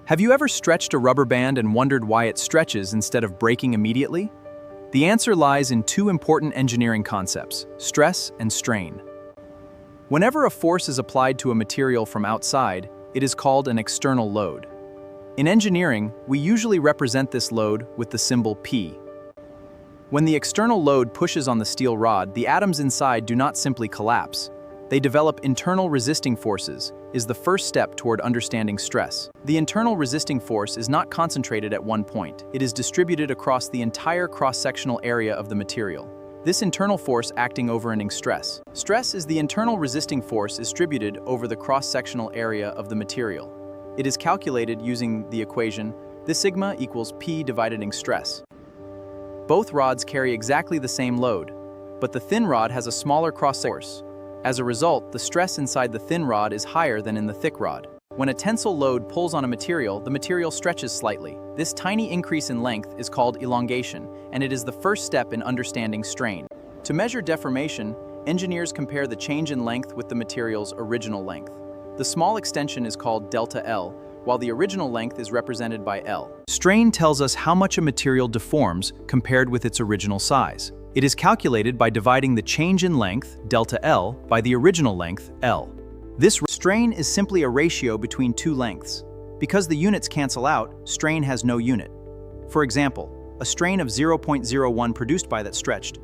Have you ever stretched a rubber band and wondered why it stretches instead of breaking immediately? The answer lies in two important engineering concepts: stress and strain. Whenever a force is applied to a material from outside, it is called an external load. In engineering, we usually represent this load with the symbol P. When the external load pushes on the steel rod, the atoms inside do not simply collapse. They develop internal resisting forces, is the first step toward understanding stress. The internal resisting force is not concentrated at one point. It is distributed across the entire cross-sectional area of the material. This internal force acting over an stress. Stress is the internal resisting force distributed over the cross-sectional area of the material. It is calculated using the equation this sigma equals P divided in stress. Both rods carry exactly the same load, but the thin rod has a smaller cross-section. As a result, the stress inside the thin rod is higher than in the thick rod. When a tensile load pulls on a material, the material stretches slightly. This tiny increase in length is called elongation, and it is the first step in understanding strain. To measure deformation, engineers compare the change in length with the material's original length. The small extension is called delta L, while the original length is represented by L. Strain tells us how much a material deforms compared with its original size. It is calculated by dividing the change in length, delta L, by the original length, L. This strain is simply a ratio between two lengths. Because the units cancel out, strain has no unit. For example, a strain of 0.01 produced by that stretched.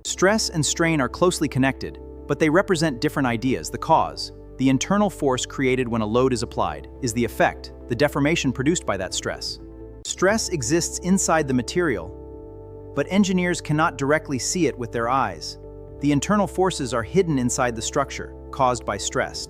Stress and strain are closely connected, but they represent different ideas. The cause, the internal force created when a load is applied, is the effect, the deformation produced by that stress. Stress exists inside the material, but engineers cannot directly see it with their eyes. The internal forces are hidden inside the structure, caused by stress.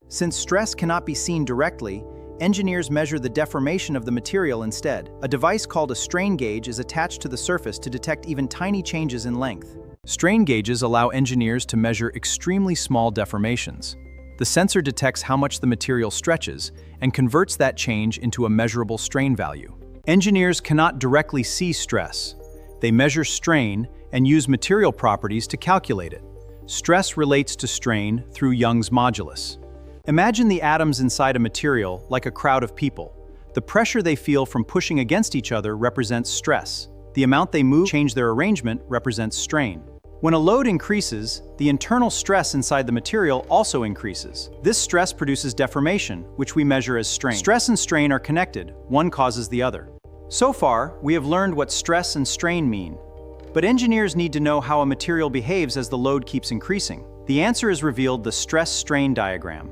Since stress cannot be seen directly, engineers measure the deformation of the material instead. A device called a strain gauge is attached to the surface to detect even tiny changes in length. Strain gauges allow engineers to measure extremely small deformations. The sensor detects how much the material stretches and converts that change into a measurable strain value. Engineers cannot directly see stress. They measure strain and use material properties to calculate it. Stress relates to strain through Young's modulus. Imagine the atoms inside a material like a crowd of people. The pressure they feel from pushing against each other represents stress. The amount they move, change their arrangement, represents strain. When a load increases, the internal stress inside the material also increases. This stress produces deformation, which we measure as strain. Stress and strain are connected, one causes the other. So far, we have learned what stress and strain mean. But engineers need to know how a material behaves as the load keeps increasing. The answer is revealed in the stress-strain diagram.